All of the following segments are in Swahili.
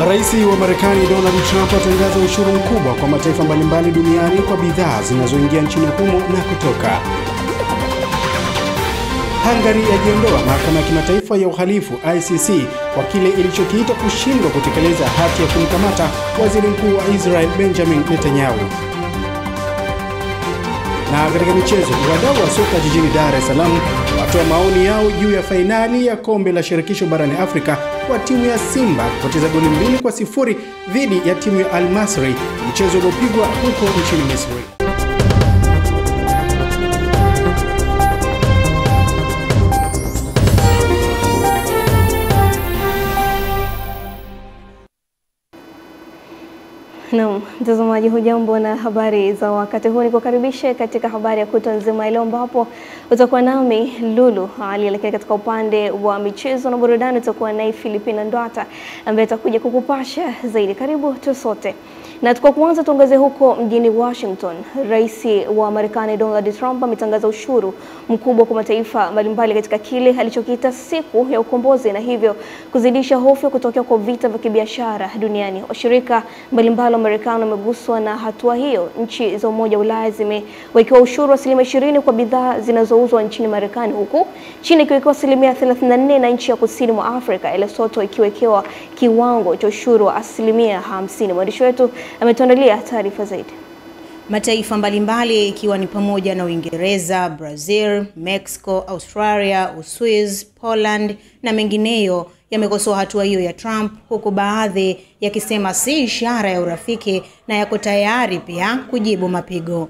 Rais wa Marekani Donald Trump atangaza ushuru mkubwa kwa mataifa mbalimbali duniani kwa bidhaa zinazoingia nchini humo na kutoka. Hungary yajiondoa mahakama ya kimataifa ya uhalifu ICC kwa kile ilichokiita kushindwa kutekeleza hati ya kumkamata waziri mkuu wa Israel Benjamin Netanyahu. Na katika michezo, wadau wa soka jijini Dar es Salaam watoa maoni yao juu ya fainali ya kombe la shirikisho barani Afrika kwa timu ya Simba kupoteza goli 2-0 dhidi ya timu ya Al Masry, mchezo uliopigwa huko nchini Misri. Naam, mtazamaji hujambo na habari za wakati huu. Nikukaribishe katika habari ya kutwa nzima leo ambapo utakuwa nami Lulu Ali, lakini katika upande wa michezo na burudani utakuwa naye Filipina Ndwata ambaye atakuja kukupasha zaidi. Karibu tu sote. Na tukao kwanza tuangazie huko mjini Washington. Rais wa Marekani Donald Trump ametangaza ushuru mkubwa kwa mataifa mbalimbali katika kile alichokiita siku ya ukombozi, na hivyo kuzidisha hofu kutokea kwa vita vya kibiashara duniani. Washirika mbalimbali wa Marekani wameguswa na hatua hiyo. Nchi za Umoja wa Ulaya zimewekewa ushuru wa 20% kwa bidhaa zinazouzwa nchini Marekani, huku China ikiwekewa 34% na nchi ya kusini mwa Afrika Lesotho ikiwekewa kiwango cha ushuru wa 50%. Mwandishi wetu ametuandalia taarifa zaidi. Mataifa mbalimbali ikiwa ni pamoja na Uingereza, Brazil, Mexico, Australia, Uswizi, Poland na mengineyo yamekosoa hatua hiyo ya Trump, huku baadhi yakisema si ishara ya urafiki na yako tayari pia kujibu mapigo.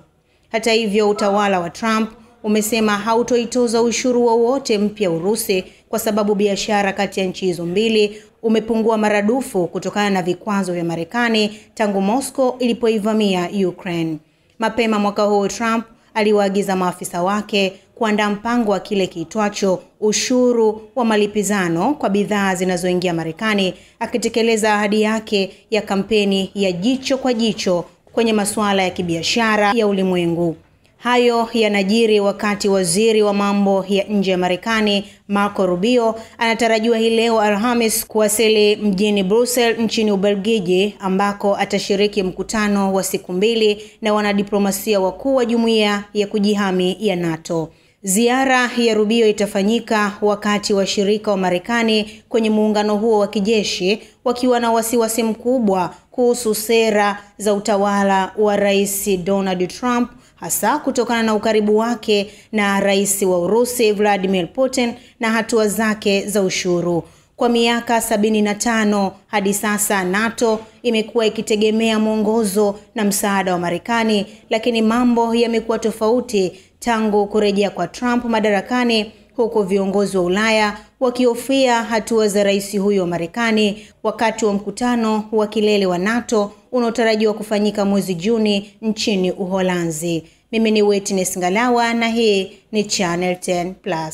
Hata hivyo, utawala wa Trump umesema hautoitoza ushuru wowote mpya Urusi kwa sababu biashara kati ya nchi hizo mbili umepungua maradufu kutokana na vikwazo vya Marekani tangu Moscow ilipoivamia Ukraine. Mapema mwaka huu Trump aliwaagiza maafisa wake kuandaa mpango wa kile kiitwacho ushuru wa malipizano kwa bidhaa zinazoingia Marekani, akitekeleza ahadi yake ya kampeni ya jicho kwa jicho kwenye masuala ya kibiashara ya ulimwengu. Hayo yanajiri wakati waziri wa mambo ya nje ya Marekani Marco Rubio anatarajiwa hii leo Alhamis kuwasili mjini Brussels nchini Ubelgiji, ambako atashiriki mkutano wa siku 2 na wanadiplomasia wakuu wa jumuiya ya kujihami ya NATO. Ziara ya Rubio itafanyika wakati washirika wa Marekani kwenye muungano huo wa kijeshi wakiwa na wasiwasi mkubwa kuhusu sera za utawala wa Rais Donald Trump, hasa kutokana na ukaribu wake na rais wa Urusi Vladimir Putin na hatua zake za ushuru. Kwa miaka 75 hadi sasa NATO imekuwa ikitegemea mwongozo na msaada wa Marekani, lakini mambo yamekuwa tofauti tangu kurejea kwa Trump madarakani, huko viongozi wa Ulaya wakihofia hatua za rais huyo wa Marekani wakati wa mkutano wa kilele wa NATO unaotarajiwa kufanyika mwezi Juni nchini Uholanzi. Mimi ni Witness Ngalawa na hii ni Channel 10+.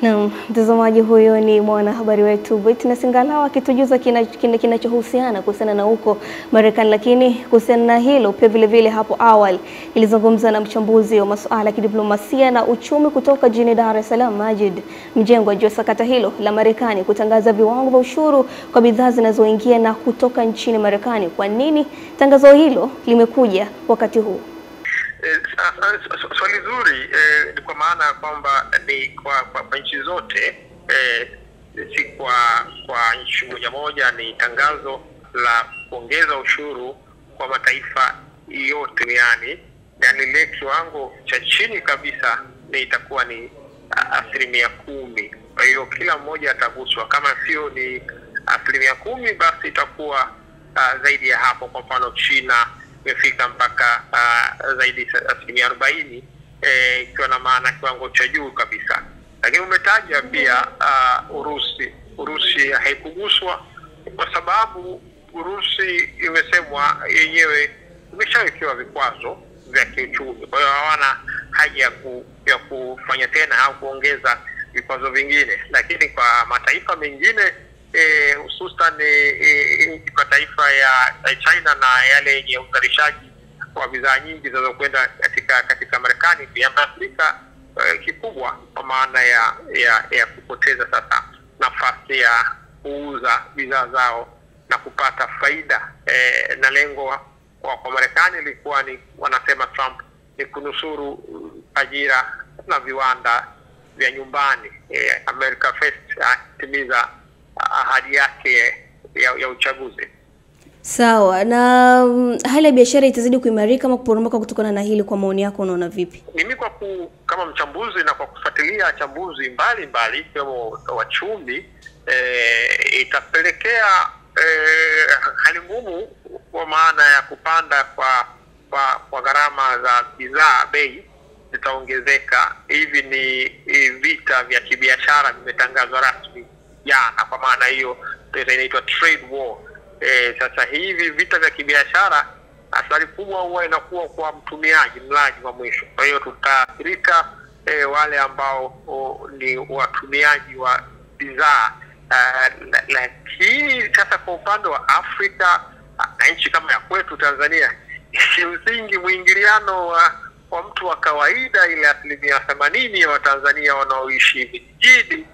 Naam, mtazamaji, huyo ni mwanahabari wetu Witness Ngalawa akitujuza kinachohusiana kuhusiana na huko Marekani. Lakini kuhusiana na hilo pia vile hapo awali ilizungumza na mchambuzi wa masuala ya kidiplomasia na uchumi kutoka jijini Dar es Salaam Majid Mjengwa juu ya sakata hilo la Marekani kutangaza viwango vya ushuru kwa bidhaa zinazoingia na kutoka nchini Marekani. Kwa nini tangazo hilo limekuja wakati huu? Swali zuri, kwa maana kwamba ni kwa nchi zote, si kwa nchi moja, ni tangazo la kuongeza ushuru kwa mataifa yote duniani, yani ile kiwango cha chini kabisa ni itakuwa ni 10%. Kwa hiyo kila mmoja ataguswa, kama sio ni 10% basi itakuwa zaidi ya hapo. Kwa mfano China imefika mpaka zaidi 40%, ikiwa na maana kiwango cha juu kabisa. Lakini umetaja pia Urusi haikuguswa kwa sababu Urusi imesemwa yenyewe imeshawekewa vikwazo vya kiuchumi. Kwa hiyo hawana haja ya kufanya tena au kuongeza vikwazo vingine. Lakini kwa mataifa mengine hususan mataifa ya China na yale yenye uzalishaji wa bidhaa nyingi zinazokwenda katika Marekani yameathirika kikubwa, kwa maana ya kupoteza sasa nafasi kuuza bidhaa zao na kupata faida. Na lengo kwa Marekani ilikuwa ni, wanasema Trump, ni kunusuru ajira na viwanda vya nyumbani. America First atimiza ahadi yake ya uchaguzi. Sawa. Na hali ya biashara itazidi kuimarika ama kuporomoka kutokana na hili, kwa maoni yako unaona vipi? Mimi kama mchambuzi na kwa kufuatilia chambuzi mbalimbali ikiwemo wachumi, itapelekea hali ngumu, kwa maana ya kupanda kwa gharama za bidhaa, bei zitaongezeka. Hivi ni vita vya kibiashara vimetangazwa rasmi jana, kwa maana hiyo inaitwa trade war. Sasa hivi vita vya kibiashara, athari kubwa huwa inakuwa kwa mtumiaji, mlaji wa mwisho. Kwa hiyo tutaathirika wale ambao ni watumiaji wa bidhaa. Lakini sasa kwa upande wa Afrika na nchi kama ya kwetu Tanzania, kimsingi mwingiliano wa mtu wa kawaida, ile 80% ya Watanzania wanaoishi vijijini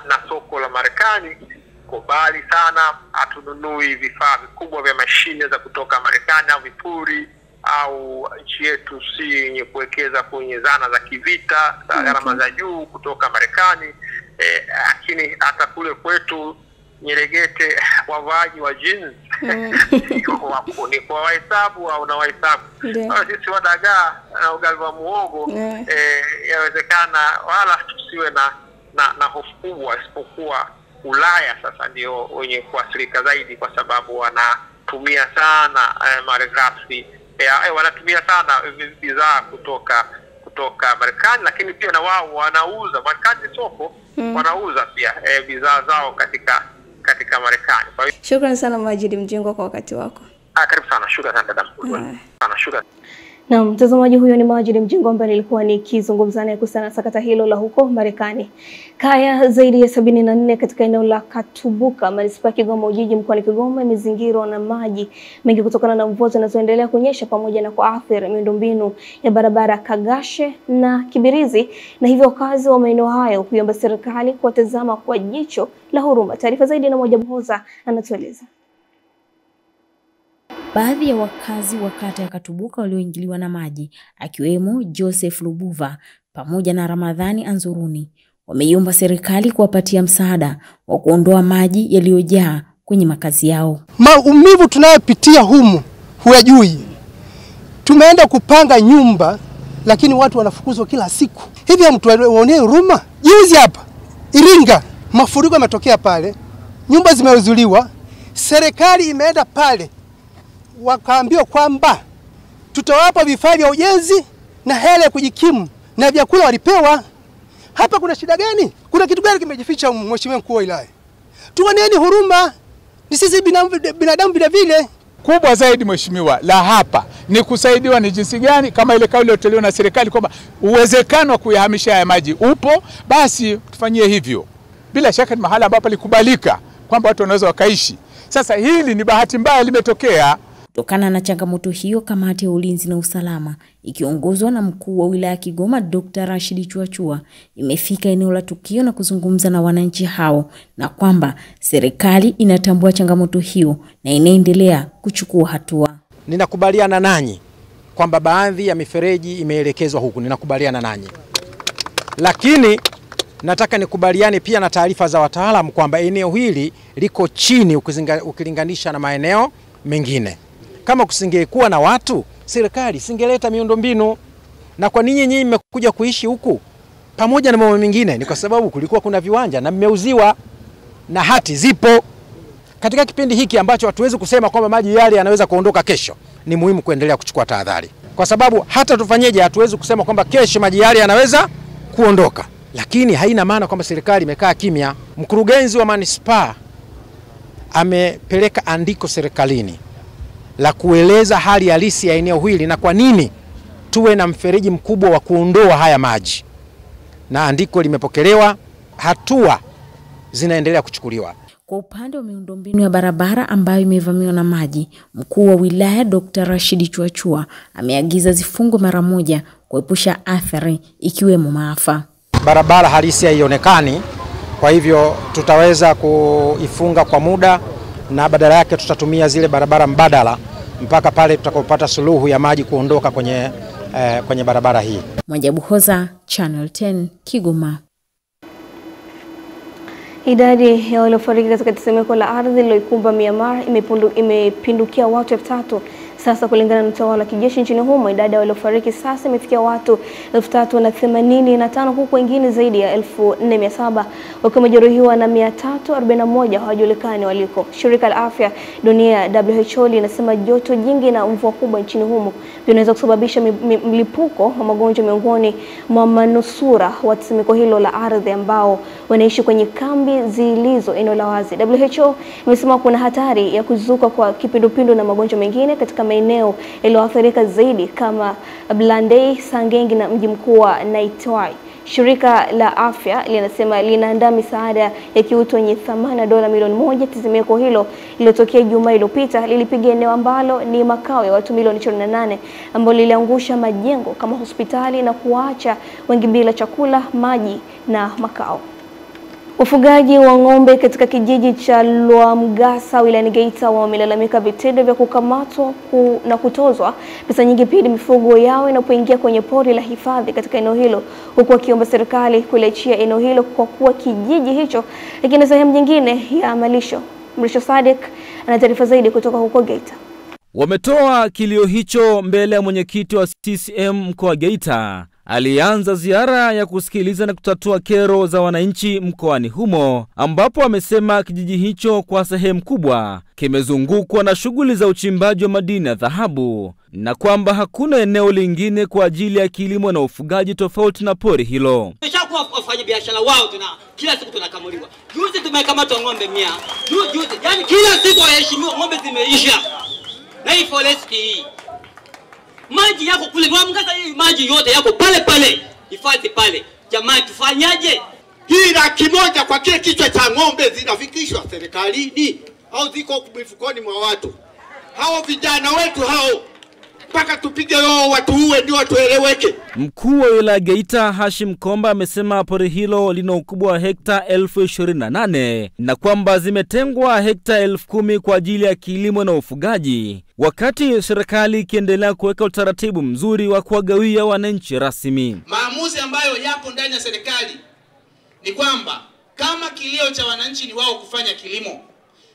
na soko la Marekani kubali sana. Hatununui vifaa vikubwa vya mashine za kutoka Marekani au vipuri, au nchi yetu si yenye kuwekeza kwenye zana za kivita za gharama za juu kutoka Marekani. Lakini hata kule kwetu Nyeregete wavaaji wa jeans ni kwa wahesabu au na wahesabu. Sisi wadagaa na ugali wa muhogo, yawezekana wala tusiwe na hofu kubwa, isipokuwa Ulaya sasa ndio wenye kuathirika zaidi, kwa sababu wanatumia sana malighafi, wanatumia sana bidhaa kutoka Marekani, lakini pia na wao wanauza Marekani soko, wanauza pia bidhaa zao katika Marekani. Kwa hiyo shukrani sana Majid Mjengwa kwa wakati wako. Karibu sana, shukrani sana dada. Sana shukrani. Na mtazamaji, huyo ni Majid Mjengwa ambaye nilikuwa nikizungumza naye kuhusiana na sakata hilo la huko Marekani. Kaya zaidi ya 74 katika eneo la Katubuka, manispaa ya Kigoma Ujiji mkoani Kigoma, imezingirwa na maji mengi kutokana na mvua zinazoendelea kunyesha, pamoja na kuathiri miundombinu ya barabara Kagashe na Kibirizi, na hivyo wakazi wa maeneo hayo kuiomba serikali kuwatazama kwa jicho la huruma. Taarifa zaidi na Moja Buhoza anatueleza. Baadhi ya wakazi wa kata ya Katubuka walioingiliwa na maji, akiwemo Joseph Lubuva pamoja na Ramadhani Anzuruni, wameiomba serikali kuwapatia msaada wa kuondoa maji yaliyojaa kwenye makazi yao. Maumivu tunayopitia humu huyajui. Tumeenda kupanga nyumba, lakini watu wanafukuzwa kila siku. Hivi mtu waonee huruma? Juzi hapa Iringa mafuriko yametokea pale, nyumba zimezuiliwa. Serikali imeenda pale, wakaambiwa kwamba tutawapa vifaa vya ujenzi na hela ya kujikimu, na vyakula walipewa. Hapa kuna shida gani? Kuna kitu gani kimejificha, mheshimiwa mkuu wa wilaya? Tuoneeni huruma, ni sisi binadamu vile vile. Kubwa zaidi mheshimiwa la hapa ni kusaidiwa ni jinsi gani, kama ile kauli iliyotolewa na serikali kwamba uwezekano wa kuyahamisha haya maji upo, basi tufanyie hivyo. Bila shaka ni mahali ambapo likubalika kwamba watu wanaweza wakaishi. Sasa hili ni bahati mbaya limetokea. Kutokana na changamoto hiyo, kamati ya ulinzi na usalama ikiongozwa na mkuu wa wilaya Kigoma Dr. Rashid Chuachua imefika eneo la tukio na kuzungumza na wananchi hao, na kwamba serikali inatambua changamoto hiyo na inaendelea kuchukua hatua. Ninakubaliana nanyi kwamba baadhi ya mifereji imeelekezwa huku, ninakubaliana nanyi. Lakini nataka nikubaliane pia na taarifa za wataalamu kwamba eneo hili liko chini ukilinganisha na maeneo mengine. Kama kusingekuwa na watu, serikali singeleta miundombinu. Na kwa nini nyinyi mmekuja kuishi huku pamoja na mambo mengine? Ni kwa sababu kulikuwa kuna viwanja na mmeuziwa na hati zipo. Katika kipindi hiki ambacho hatuwezi kusema kwamba maji yale yanaweza kuondoka kesho, ni muhimu kuendelea kuchukua tahadhari, kwa sababu hata tufanyeje hatuwezi kusema kwamba kesho maji yale yanaweza kuondoka. Lakini haina maana kwamba serikali imekaa kimya. Mkurugenzi wa manispaa amepeleka andiko serikalini la kueleza hali halisi ya eneo hili na kwa nini tuwe na mfereji mkubwa wa kuondoa haya maji. Na andiko limepokelewa, hatua zinaendelea kuchukuliwa. Kwa upande wa miundombinu ya barabara ambayo imevamiwa na maji, mkuu wa wilaya Dr. Rashid Chuachua ameagiza zifungwe mara moja kuepusha athari ikiwemo maafa. Barabara halisi haionekani Kwa hivyo tutaweza kuifunga kwa muda na badala yake tutatumia zile barabara mbadala mpaka pale tutakapopata suluhu ya maji kuondoka kwenye barabara hii. Mwajabu Hoza, Channel 10, Kigoma. Idadi ya waliofariki katika tetemeko la ardhi lililoikumba Myanmar imepindukia watu 3,000 sasa kulingana na utawala wa kijeshi nchini humo. Idadi ya waliofariki sasa imefikia watu 3,085 huku wengine zaidi ya 4,700 wakiwa wamejeruhiwa na 341 hawajulikani waliko. Shirika la Afya Dunia WHO linasema joto jingi na mvua kubwa nchini humo vinaweza kusababisha mlipuko wa magonjwa miongoni mwa manusura wa tetemeko hilo la ardhi ambao wanaishi kwenye kambi zilizo eneo la wazi. WHO imesema kuna hatari ya kuzuka kwa kipindupindu na magonjwa mengine katika maeneo yaliyoathirika zaidi kama Blandey, Sangeng na mji mkuu wa Naitwai. Shirika la afya linasema linaandaa misaada ya kiutu yenye thamani ya dola milioni 1. Tetemeko hilo lililotokea Ijumaa iliyopita lilipiga eneo ambalo ni makao ya watu milioni 28 ambalo liliangusha majengo kama hospitali na kuacha wengi bila chakula, maji na makao. Wafugaji wa ng'ombe katika kijiji cha Lwamgasa wilayani Geita wamelalamika vitendo vya kukamatwa na kutozwa pesa nyingi pindi mifugo yao inapoingia kwenye pori la hifadhi katika eneo hilo, huku wakiomba serikali kuliachia eneo hilo kwa kuwa kijiji hicho lakini sehemu nyingine ya malisho. Mrisho Sadik ana taarifa zaidi kutoka huko Geita. Wametoa kilio hicho mbele ya mwenyekiti wa CCM mkoa wa Geita. Alianza ziara ya kusikiliza na kutatua kero za wananchi mkoani humo, ambapo amesema kijiji hicho kwa sehemu kubwa kimezungukwa na shughuli za uchimbaji wa madini ya dhahabu na kwamba hakuna eneo lingine kwa ajili ya kilimo na ufugaji tofauti na pori hilo. Tumeshakuwa wafanya biashara wao, kila siku tunakamuliwa. Juzi tumekamata ng'ombe 100. Juzi yani kila siku waheshimiwa ng'ombe zimeisha. Na hii forest hii maji yako kule Lwamgasa, hii maji yote yako pale hifadhi pale. Jamani tufanyaje? Hii 100,000 kwa kile kichwa cha ng'ombe zinafikishwa serikalini au ziko mifukoni mwa watu? Hao vijana wetu hao mpaka tupige watu uwe ndio watueleweke. Mkuu wa wilaya Geita Hashim Komba amesema pori hilo lina ukubwa wa hekta 28,000 na kwamba zimetengwa hekta 10,000 kwa ajili ya kilimo na ufugaji, wakati serikali ikiendelea kuweka utaratibu mzuri wa kuwagawia wananchi rasmi. Maamuzi ambayo yapo ndani ya serikali ni kwamba kama kilio cha wananchi ni wao kufanya kilimo,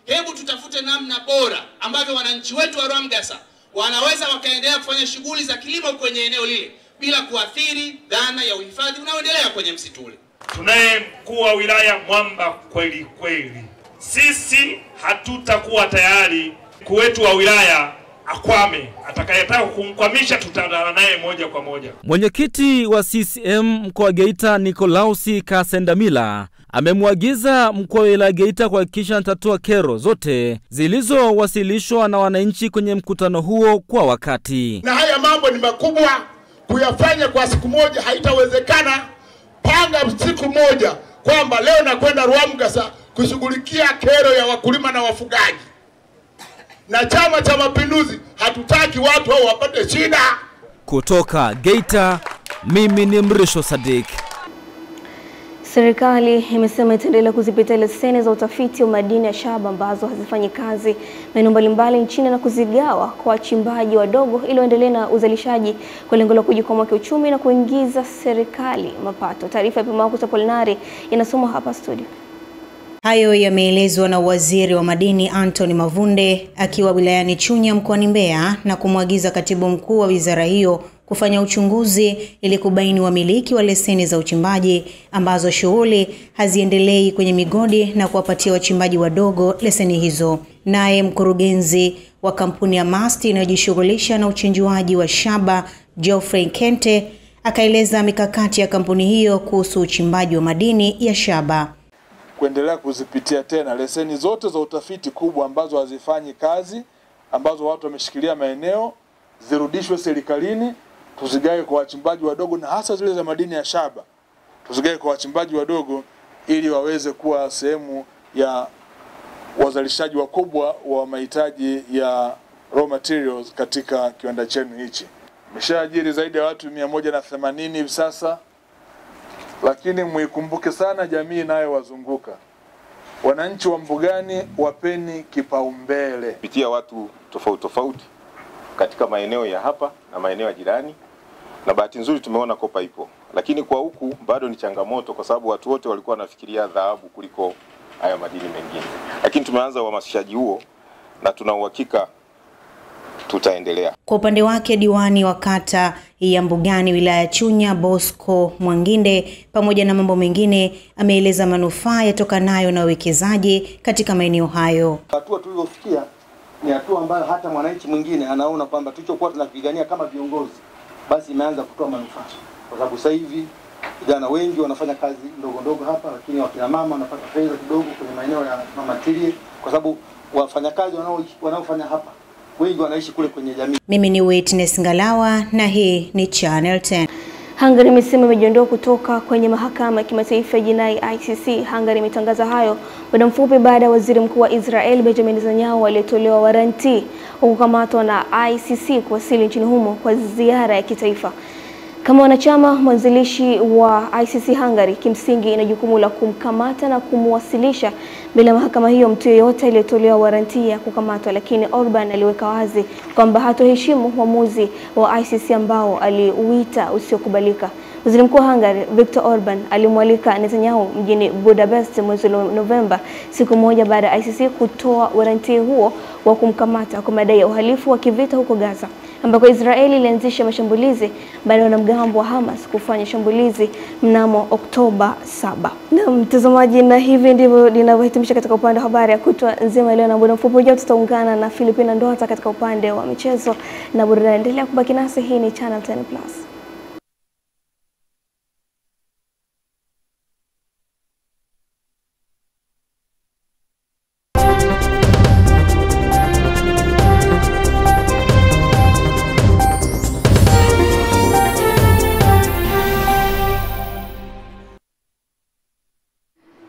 hebu tutafute namna bora ambavyo wananchi wetu wa Lwamgasa wanaweza wakaendelea kufanya shughuli za kilimo kwenye eneo lile bila kuathiri dhana ya uhifadhi unaoendelea kwenye msitu ule. Tunaye mkuu wa wilaya mwamba kweli kweli. Sisi hatutakuwa tayari mkuu wetu wa wilaya akwame. Atakayetaka kumkwamisha tutadala naye moja kwa moja. Mwenyekiti wa CCM mkoa wa Geita Nikolausi Kasendamila amemwagiza mkuu wa wilaya Geita kuhakikisha anatatua kero zote zilizowasilishwa na wananchi kwenye mkutano huo kwa wakati. Na haya mambo ni makubwa, kuyafanya kwa siku moja haitawezekana. Panga siku moja kwamba leo nakwenda Lwamgasa kushughulikia kero ya wakulima na wafugaji. Na Chama cha Mapinduzi hatutaki watu hao wapate shida. Kutoka Geita, mimi ni Mrisho Sadik. Serikali imesema itaendelea kuzipita leseni za utafiti wa madini ya shaba ambazo hazifanyi kazi maeneo mbalimbali nchini na kuzigawa kwa wachimbaji wadogo ili waendelee na uzalishaji kwa lengo la kujikwamua kiuchumi na kuingiza serikali mapato. Taarifa ya Pimakuta Polinari inasoma hapa studio. Hayo yameelezwa na Waziri wa Madini Anthony Mavunde akiwa wilayani Chunya mkoani Mbeya na kumwagiza Katibu Mkuu wa wizara hiyo kufanya uchunguzi ili kubaini wamiliki wa leseni za uchimbaji ambazo shughuli haziendelei kwenye migodi na kuwapatia wachimbaji wadogo leseni hizo. Naye mkurugenzi wa kampuni ya Mast inayojishughulisha na uchenjuaji wa shaba Geoffrey Kente akaeleza mikakati ya kampuni hiyo kuhusu uchimbaji wa madini ya shaba. Kuendelea kuzipitia tena leseni zote za utafiti kubwa ambazo hazifanyi kazi, ambazo watu wameshikilia maeneo, zirudishwe serikalini, tuzigawe kwa wachimbaji wadogo, na hasa zile za madini ya shaba tuzigawe kwa wachimbaji wadogo ili waweze kuwa sehemu ya wazalishaji wakubwa wa mahitaji ya raw materials katika kiwanda chenu hichi. Mmeshaajiri zaidi ya watu 180 hivi sasa. lakini muikumbuke sana jamii inayowazunguka. Wananchi wa Mbugani wapeni kipaumbele. Kupitia watu tofauti tofauti katika maeneo ya hapa na maeneo ya jirani, na bahati nzuri tumeona kopa ipo, lakini kwa huku bado ni changamoto kwa sababu watu wote walikuwa wanafikiria dhahabu kuliko haya madini mengine. Lakini tumeanza uhamasishaji huo na tuna uhakika tutaendelea. Kwa upande wake diwani wa kata ya Mbugani wilaya ya Chunya Bosco Mwanginde pamoja na mambo mengine ameeleza manufaa yatokanayo na uwekezaji katika maeneo hayo. Hatua tuliyofikia ni hatua ambayo hata mwananchi mwingine anaona kwamba tulichokuwa tunapigania kama viongozi basi imeanza kutoa manufaa. Kwa sababu sasa hivi vijana wengi wanafanya kazi ndogo ndogo hapa, lakini wakina mama wanapata fedha kidogo kwenye maeneo ya mama tilie, kwa sababu wafanyakazi wanaofanya hapa wengi wanaishi kule kwenye jamii. Mimi ni Witness Ngalawa na hii ni Channel 10. Hungary imesema imejiondoa kutoka kwenye mahakama ya kimataifa ya jinai ICC. Hungary imetangaza hayo muda mfupi baada ya waziri mkuu wa Israel Benjamin Netanyahu aliyetolewa waranti wa kukamatwa na ICC kuwasili nchini humo kwa ziara ya kitaifa. Kama wanachama mwanzilishi wa ICC, Hungary kimsingi ina jukumu la kumkamata na kumwasilisha bila mahakama hiyo mtu yeyote aliyetolewa waranti ya kukamatwa, lakini Orban aliweka wazi kwamba hatoheshimu uamuzi wa ICC ambao aliuita usiokubalika. Waziri Mkuu wa Hungary Viktor Orban alimwalika Netanyahu mjini Budapest mwezi Novemba, siku moja baada ya ICC kutoa waranti huo wa kumkamata kwa madai ya uhalifu wa kivita huko Gaza, ambako Israeli ilianzisha mashambulizi baada ya wanamgambo wa Hamas kufanya shambulizi mnamo Oktoba 7. Na mtazamaji, na hivi ndivyo linavyohitimisha katika upande wa habari ya kutwa nzima leo, na muda mfupi ujao tutaungana na Filipina Ndota katika upande wa michezo na burudani. Endelea kubaki nasi, hii ni Channel 10+.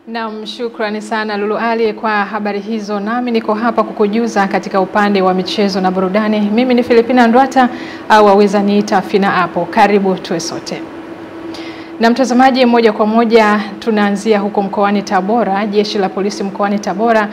Naam, shukrani sana Lulu Ali kwa habari hizo. Nami niko hapa kukujuza katika upande wa michezo na burudani. Mimi ni Filipina Ndwata au waweza niita Fina hapo. Karibu tuwe sote. Na mtazamaji, moja kwa moja tunaanzia huko mkoani Tabora. Jeshi la polisi mkoani Tabora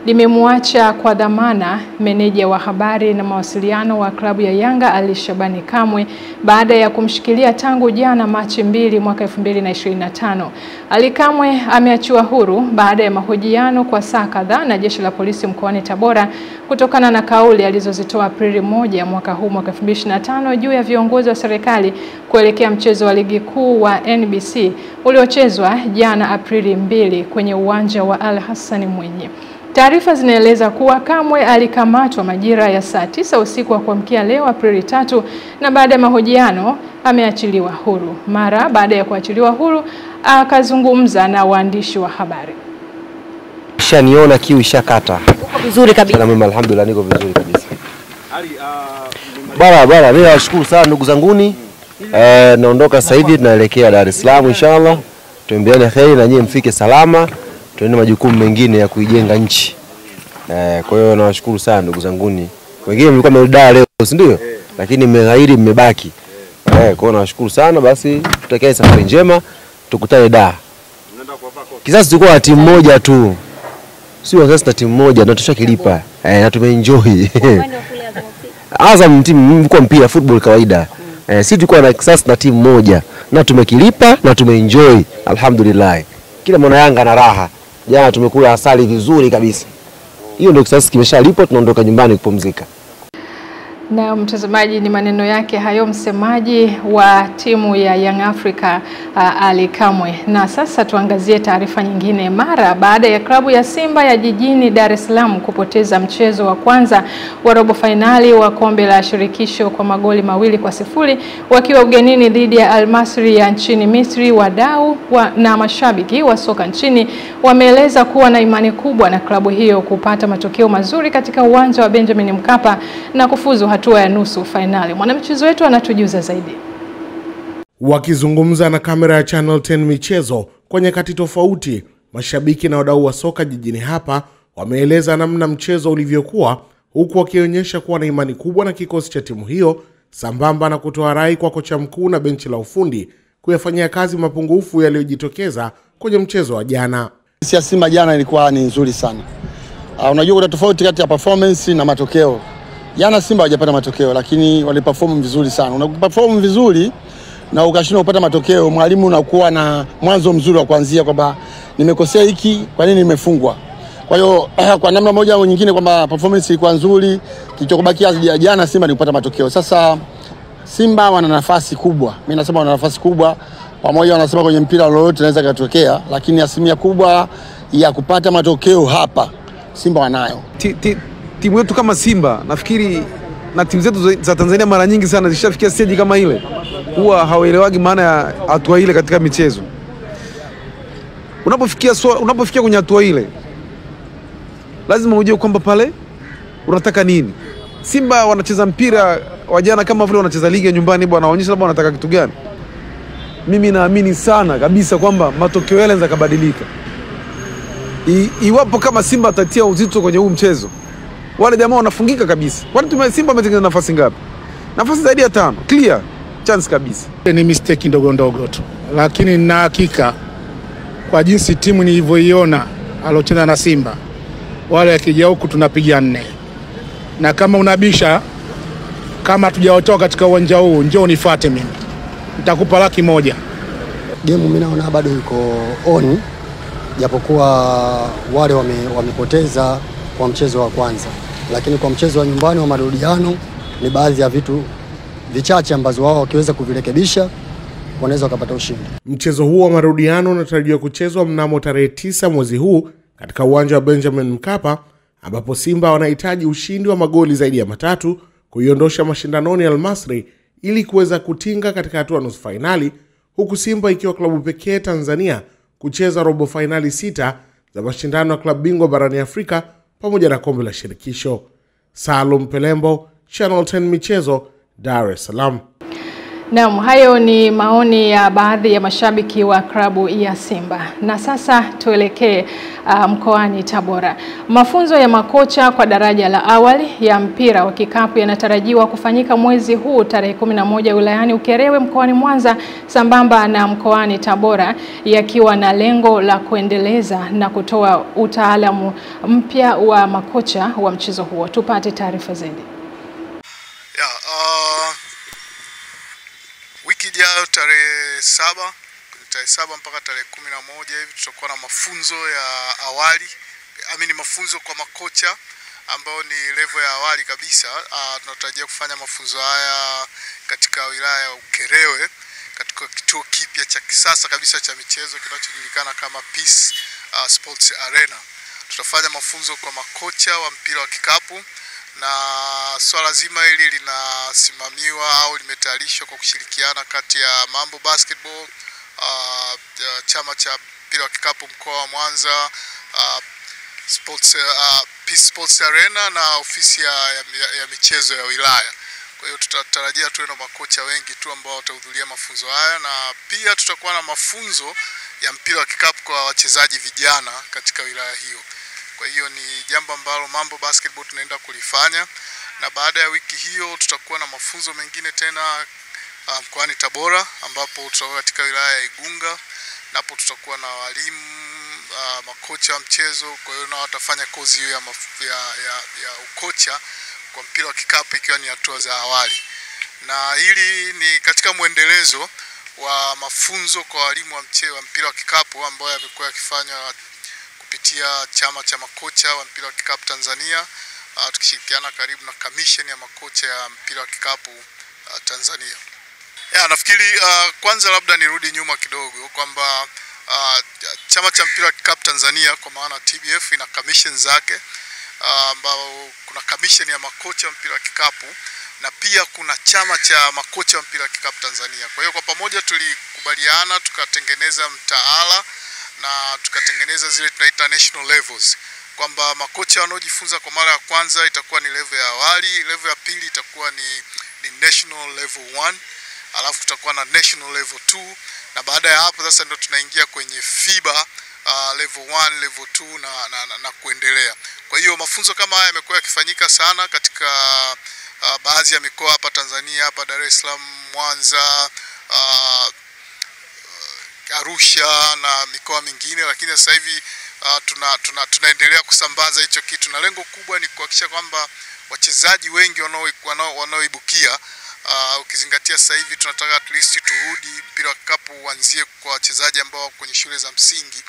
limemwacha kwa dhamana meneja wa habari na mawasiliano wa klabu ya Yanga Ali Shabani Kamwe baada ya kumshikilia tangu jana Machi 2 mwaka 2025. Ali Kamwe ameachiwa huru baada ya mahojiano kwa saa kadhaa na jeshi la polisi mkoani Tabora kutokana na kauli alizozitoa Aprili 1 mwaka huu mwaka 2025 juu ya viongozi wa serikali kuelekea mchezo wa ligi kuu wa NBC uliochezwa jana Aprili 2 kwenye uwanja wa Al Hassan Mwinyi. Taarifa zinaeleza kuwa Kamwe alikamatwa majira ya saa 9 usiku wa kuamkia leo Aprili 3 na baada ya mahojiano ameachiliwa huru. Mara baada ya kuachiliwa huru akazungumza na waandishi wa habari. Shaniona kiu ishakata. Uko vizuri kabisa. Na mimi alhamdulillah niko vizuri kabisa. Bara mimi nashukuru sana ndugu zanguni. Naondoka sasa hivi tunaelekea Dar es Salaam inshallah. Tuombeane kheri na nyinyi mfike salama. Tuende majukumu mengine ya kuijenga nchi. Kwa hiyo nawashukuru sana ndugu zanguni. Wengine mlikuwa mmerudia leo, si ndio? Lakini mmeghairi mmebaki. Kwa hiyo nawashukuru sana, basi tutakae safari njema, tukutane Dar. Kizazi tulikuwa na timu moja tu. Sio sasa na timu moja ndio tushakilipa. Na tumeenjoy. Azam timu mko mpira football kawaida. Sisi tulikuwa na kisasi na timu moja na tumekilipa na tumeenjoy. Alhamdulillah. Kila mwana Yanga na raha. Jana tumekula asali vizuri kabisa. Hiyo ndio kisasi kimeshalipo, tunaondoka nyumbani kupumzika. Na mtazamaji, ni maneno yake hayo msemaji wa timu ya Young Africa Ali Kamwe. Na sasa tuangazie taarifa nyingine. Mara baada ya klabu ya Simba ya jijini Dar es Salaam kupoteza mchezo wa kwanza wa robo finali wa kombe la shirikisho kwa magoli 2-0 wakiwa ugenini dhidi ya Al Masry ya nchini Misri, wadau na mashabiki wa soka nchini wameeleza kuwa na imani kubwa na klabu hiyo kupata matokeo mazuri katika uwanja wa Benjamin Mkapa na kufuzu hatua ya nusu finali. Mwanamchezo wetu anatujuza zaidi. Wakizungumza na kamera ya Channel 10 michezo kwa nyakati tofauti, mashabiki na wadau wa soka jijini hapa wameeleza namna mchezo ulivyokuwa, huku wakionyesha kuwa na imani kubwa na kikosi cha timu hiyo, sambamba na kutoa rai kwa kocha mkuu na benchi la ufundi kuyafanyia kazi mapungufu yaliyojitokeza kwenye mchezo wa jana. Simba jana ilikuwa ni nzuri sana. Unajua kuna tofauti kati ya performance na matokeo. Jana Simba hawajapata matokeo lakini waliperform vizuri sana. Unapoperform vizuri na ukashindwa kupata matokeo, mwalimu unakuwa na mwanzo mzuri wa kuanzia kwamba nimekosea hiki, kwa nini nimefungwa. Kwa hiyo kwa namna moja au nyingine kwamba performance ilikuwa nzuri, kilichokubakia jana Simba ni kupata matokeo. Sasa Simba wana nafasi kubwa. Mimi nasema wana nafasi kubwa. Pamoja wanasema kwenye mpira lolote inaweza kutokea, lakini asilimia kubwa ya kupata matokeo hapa Simba wanayo. Timu yetu kama Simba nafikiri na timu zetu za Tanzania mara nyingi sana zishafikia stage kama ile, huwa hawaelewagi maana ya hatua ile katika michezo. Unapofikia kwenye hatua ile lazima ujue kwamba pale unataka nini. Simba wanacheza mpira wa jana kama vile wanacheza ligi ya nyumbani, bwana, wanaonyesha labda wanataka kitu gani. Mimi naamini sana kabisa kwamba matokeo yale yanaweza kubadilika. Iwapo kama Simba atatia uzito kwenye huu mchezo, wale jamaa wanafungika kabisa. Kwani Simba ametengeneza nafasi ngapi? Nafasi zaidi ya 5. Clear chance kabisa. Ni mistake ndogo ndogo tu. Lakini na hakika kwa jinsi timu nilivyoiona alocheza na Simba, wale akija huku tunapiga 4. Na kama unabisha, kama tujaotoka katika uwanja huu, njoo nifuate mimi. Nitakupa $100,000. Game mimi naona bado iko on, japokuwa wale wamepoteza kwa mchezo wa kwanza, lakini kwa mchezo wa nyumbani wa marudiano ni baadhi ya vitu vichache ambazo wao wakiweza kuvirekebisha wanaweza kupata ushindi. Mchezo huo wa marudiano unatarajiwa kuchezwa mnamo tarehe 9 mwezi huu katika uwanja wa Benjamin Mkapa, ambapo Simba wanahitaji ushindi wa magoli zaidi ya 3 kuiondosha mashindanoni Al Masry ili kuweza kutinga katika hatua nusu finali, huku Simba ikiwa klabu pekee Tanzania kucheza robo finali 6 za mashindano ya klabu bingwa barani Afrika pamoja na kombe la shirikisho. Salum Pelembo, Channel 10 Michezo, Dar es Salaam. Naam, hayo ni maoni ya baadhi ya mashabiki wa klabu ya Simba. Na sasa tuelekee mkoani Tabora. Mafunzo ya makocha kwa daraja la awali ya mpira wa kikapu yanatarajiwa kufanyika mwezi huu tarehe 11 wilayani Ukerewe mkoani Mwanza sambamba na mkoani Tabora, yakiwa na lengo la kuendeleza na kutoa utaalamu mpya wa makocha wa mchezo huo. Tupate taarifa zaidi. Wiki ijayo tarehe 7 mpaka tarehe 11 hivi tutakuwa na mafunzo ya awali, mafunzo kwa makocha ambao ni level ya awali kabisa. Tunatarajia kufanya mafunzo haya katika wilaya ya Ukerewe katika kituo kipya cha kisasa kabisa cha michezo kinachojulikana kama Peace Sports Arena. Tutafanya mafunzo kwa makocha wa mpira wa kikapu, na swala zima hili linasimamiwa au limetayarishwa kwa kushirikiana kati ya Mambo Basketball, chama cha mpira wa kikapu mkoa wa Mwanza, Peace Sports Arena na ofisi ya michezo ya wilaya. Kwa hiyo tutatarajia tuwe na makocha wengi tu ambao watahudhuria mafunzo haya, na pia tutakuwa na mafunzo ya mpira wa kikapu kwa wachezaji vijana katika wilaya hiyo. Kwa hiyo ni jambo ambalo Mambo Basketball tunaenda kulifanya, na baada ya wiki hiyo tutakuwa na mafunzo mengine tena mkoani Tabora, ambapo tutakuwa katika wilaya ya Igunga, napo tutakuwa na walimu makocha wa mchezo. Kwa hiyo na watafanya kozi hiyo ya ukocha kwa mpira wa kikapu ikiwa ni hatua za awali, na hili ni katika mwendelezo wa mafunzo kwa walimu wa mpira wa kikapu ambao yamekuwa yakifanywa kupitia chama cha makocha wa mpira wa kikapu Tanzania, tukishirikiana karibu na commission ya makocha ya mpira wa kikapu Tanzania. Nafikiri kwanza labda nirudi nyuma kidogo kwamba chama cha mpira wa kikapu Tanzania kwa maana TBF ina commission zake, ambao kuna commission ya makocha wa mpira wa kikapu na pia kuna chama cha makocha wa mpira wa kikapu Tanzania. Kwa hiyo kwa pamoja tulikubaliana tukatengeneza mtaala na tukatengeneza zile tunaita national levels, kwamba makocha wanaojifunza kwa mara ya kwanza itakuwa ni level ya awali, level ya pili itakuwa ni national level 1, alafu tutakuwa na national level 2, na baada ya hapo sasa ndio tunaingia kwenye FIBA level 1, level 2 na kuendelea. Kwa hiyo mafunzo kama haya yamekuwa yakifanyika sana katika baadhi ya mikoa hapa Tanzania, hapa Dar es Salaam, Mwanza, Arusha na mikoa mingine, lakini sasa hivi tunaendelea kusambaza hicho kitu, na lengo kubwa ni kuhakikisha kwamba wachezaji wengi wanaoibukia ukizingatia sasa hivi tunataka at least turudi mpira wa kikapu uanzie kwa wachezaji ambao kwenye shule za msingi.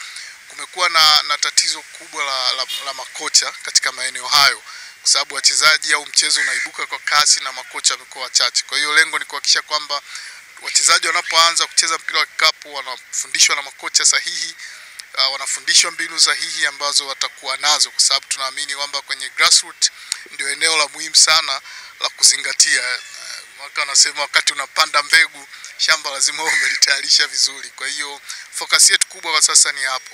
Kumekuwa na tatizo kubwa la makocha katika maeneo hayo, kwa sababu wachezaji au mchezo unaibuka kwa kasi na makocha wamekuwa wachache. Kwa hiyo lengo ni kuhakikisha kwamba wachezaji wanapoanza kucheza mpira wa kikapu wanafundishwa na makocha sahihi, wanafundishwa mbinu sahihi ambazo watakuwa nazo, kwa sababu tunaamini kwamba kwenye grassroots ndio eneo la muhimu sana la kuzingatia. Waka wanasema wakati unapanda mbegu shamba lazima umelitayarisha vizuri. Kwa hiyo focus yetu kubwa kwa sasa ni hapo.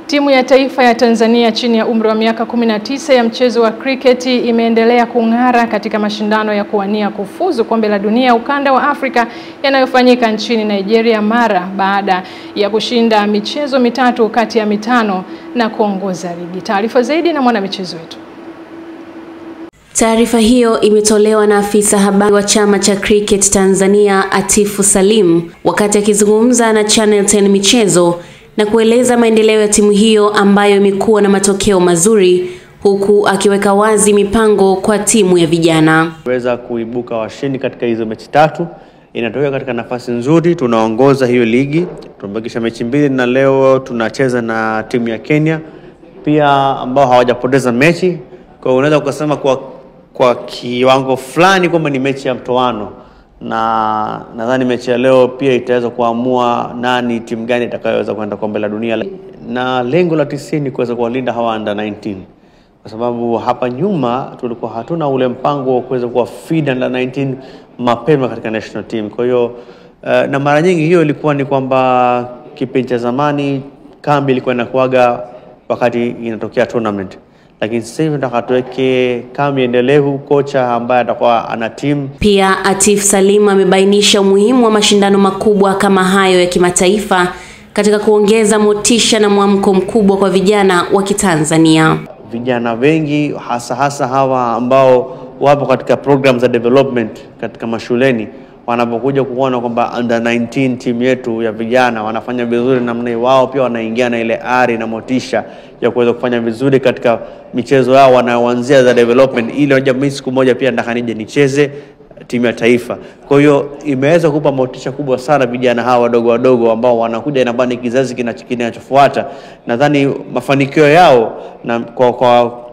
Timu ya taifa ya Tanzania chini ya umri wa miaka 19 ya mchezo wa kriketi imeendelea kung'ara katika mashindano ya kuwania kufuzu kombe la dunia ukanda wa Afrika yanayofanyika nchini Nigeria mara baada ya kushinda michezo mitatu kati ya mitano na kuongoza ligi. Taarifa zaidi na mwanamichezo wetu. Taarifa hiyo imetolewa na afisa habari wa chama cha cricket Tanzania Atifu Salim wakati akizungumza na Channel 10 Michezo na kueleza maendeleo ya timu hiyo ambayo imekuwa na matokeo mazuri, huku akiweka wazi mipango kwa timu ya vijana. Weza kuibuka washindi katika hizo mechi tatu, inatokea katika nafasi nzuri, tunaongoza hiyo ligi, tumebakisha mechi 2 na leo tunacheza na timu ya Kenya pia ambao hawajapoteza mechi. Kwa unaweza kusema kwa kiwango fulani kwamba ni mechi ya mtoano, na nadhani mechi ya leo pia itaweza kuamua nani timu gani itakayoweza kwenda kombe la dunia, na lengo la 90 kuweza kuwalinda hawa under 19, kwa sababu hapa nyuma tulikuwa hatuna ule mpango wa kuweza kuwa feed under 19 mapema katika national team. Kwa hiyo na mara nyingi hiyo ilikuwa ni kwamba kipindi cha zamani kambi ilikuwa inakuaga wakati inatokea tournament, lakini sasa hivi tunataka tuweke kambi endelevu, kocha ambaye atakuwa ana team. Pia Atif Salim amebainisha umuhimu wa mashindano makubwa kama hayo ya kimataifa katika kuongeza motisha na mwamko mkubwa kwa vijana wa Kitanzania. Vijana wengi hasa hawa ambao wapo katika programs za development katika mashuleni, wanapokuja kuona kwamba under 19 timu yetu ya vijana wanafanya vizuri namna hiyo, wao pia wanaingia na ile ari na motisha ya kuweza kufanya vizuri katika michezo yao wanaoanzia za development, ili waje mimi siku moja pia nataka nije nicheze timu ya taifa. Kwa hiyo imeweza kupa motisha kubwa sana vijana hawa wadogo ambao wanakuja na bani kizazi kinachofuata. Nadhani mafanikio yao na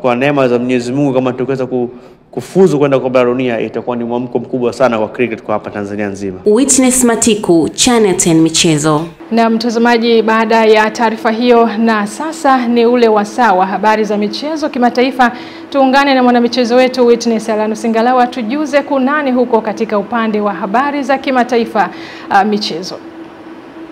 kwa neema za Mwenyezi Mungu, kama tukiweza kufuzu kwenda kombe la dunia, itakuwa ni mwamko mkubwa sana kwa cricket kwa hapa Tanzania nzima. Witness Matiku, Channel 10 Michezo. Na mtazamaji, baada ya taarifa hiyo, na sasa ni ule wasaa wa habari za michezo kimataifa. Tuungane na mwanamichezo wetu Witness Alanusingalawa tujuze kunani huko katika upande wa habari za kimataifa michezo.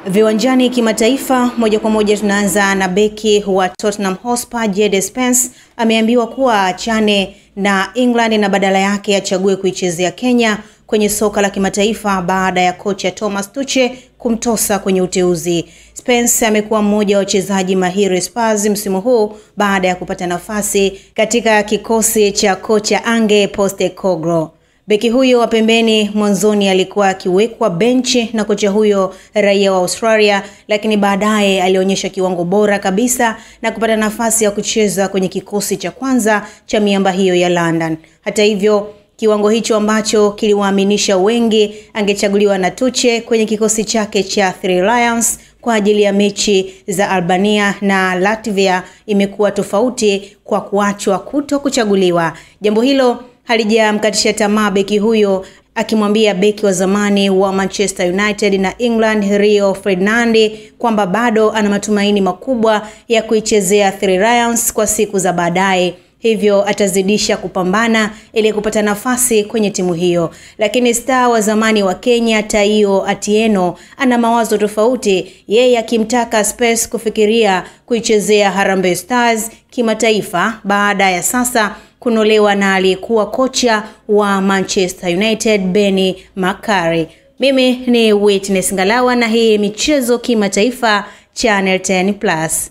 Viwanjani kimataifa, moja kwa moja tunaanza na beki wa Tottenham Hotspur Jadon Spence ameambiwa kuwa achane na England na badala yake achague kuichezea Kenya kwenye soka la kimataifa baada ya kocha Thomas Tuchel kumtosa kwenye uteuzi. Spence amekuwa mmoja wa wachezaji mahiri Spurs msimu huu baada ya kupata nafasi katika kikosi cha kocha Ange Postecoglou. Beki huyo wa pembeni mwanzoni alikuwa akiwekwa benchi na kocha huyo raia wa Australia, lakini baadaye alionyesha kiwango bora kabisa na kupata nafasi ya kucheza kwenye kikosi cha kwanza cha miamba hiyo ya London. Hata hivyo, kiwango hicho ambacho kiliwaaminisha wengi angechaguliwa na Tuchel kwenye kikosi chake cha Three Lions kwa ajili ya mechi za Albania na Latvia imekuwa tofauti kwa kuachwa kutokuchaguliwa. Jambo hilo halijamkatisha tamaa beki huyo, akimwambia beki wa zamani wa Manchester United na England Rio Ferdinand kwamba bado ana matumaini makubwa ya kuichezea Three Lions kwa siku za baadaye, hivyo atazidisha kupambana ili kupata nafasi kwenye timu hiyo. Lakini star wa zamani wa Kenya Taiwo Atieno ana mawazo tofauti, yeye akimtaka Spurs kufikiria kuichezea Harambee Stars kimataifa baada ya sasa kunolewa na aliyekuwa kocha wa Manchester United Benny McCarthy. Mimi ni Witness Ngalawa na hii michezo kimataifa Channel 10 Plus.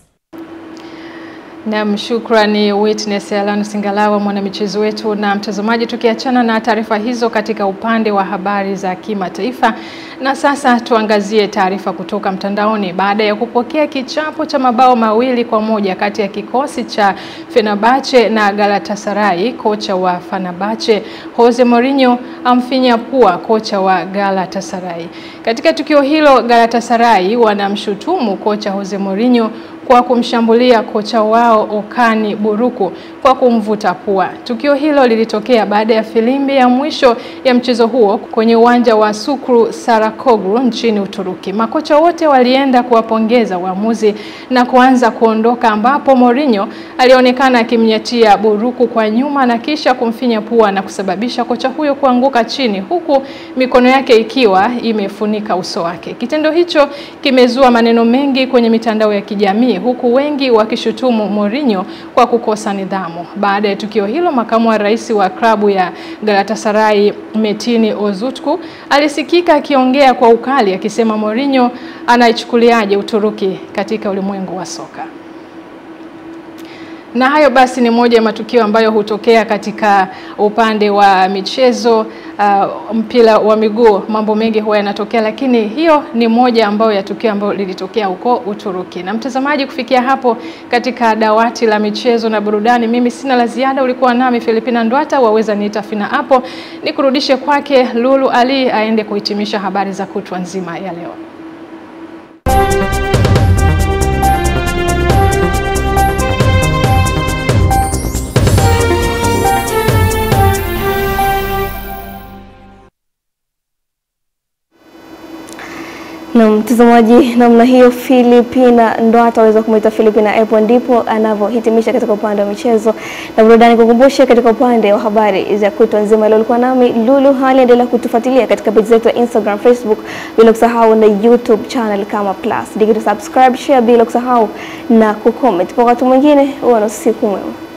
Na shukrani Witness Alan Singalawa, mwanamichezo wetu. Na mtazamaji, tukiachana na taarifa hizo katika upande wa habari za kimataifa, na sasa tuangazie taarifa kutoka mtandaoni. Baada ya kupokea kichapo cha mabao 2-1 kati ya kikosi cha Fenerbahce na Galatasaray, kocha wa Fenerbahce Jose Mourinho amfinya pua kocha wa Galatasaray. Katika tukio hilo, Galatasaray wanamshutumu kocha Jose Mourinho kwa kumshambulia kocha wao Okani Buruku kwa kumvuta pua. Tukio hilo lilitokea baada ya filimbi ya mwisho ya mchezo huo kwenye uwanja wa Sukru Sarakoglu nchini Uturuki. Makocha wote walienda kuwapongeza waamuzi na kuanza kuondoka, ambapo Mourinho alionekana akimnyatia Buruku kwa nyuma na kisha kumfinya pua na kusababisha kocha huyo kuanguka chini, huku mikono yake ikiwa imefunika uso wake. Kitendo hicho kimezua maneno mengi kwenye mitandao ya kijamii, huku wengi wakishutumu Mourinho kwa kukosa nidhamu. Baada ya tukio hilo, makamu wa rais wa klabu ya Galatasaray Metin Öztürk alisikika akiongea kwa ukali akisema Mourinho anaichukuliaje Uturuki katika ulimwengu wa soka. Na hayo basi ni moja ya matukio ambayo hutokea katika upande wa michezo, mpira wa miguu. Mambo mengi huwa yanatokea, lakini hiyo ni moja ambayo ya tukio ambayo lilitokea huko Uturuki. Na mtazamaji, kufikia hapo katika dawati la michezo na burudani, mimi sina la ziada. Ulikuwa nami Filipina Ndwata, waweza niita Fina hapo. Nikurudishe kwake Lulu Ali aende kuhitimisha habari za kutwa nzima ya leo. Na mtazamaji, namna hiyo Filipina Ndwata, waweza kumuita Filipina Apple, ndipo anavyohitimisha katika upande wa michezo na burudani. Kukumbusha katika upande wa habari za kutwa nzima leo ulikuwa nami Lulu Hali. Endelea kutufuatilia katika page zetu ya Instagram, Facebook, bila kusahau na YouTube channel kama Plus. Subscribe, share bila kusahau na kucomment. Kwa wakati mwingine, uwe na usiku mwema.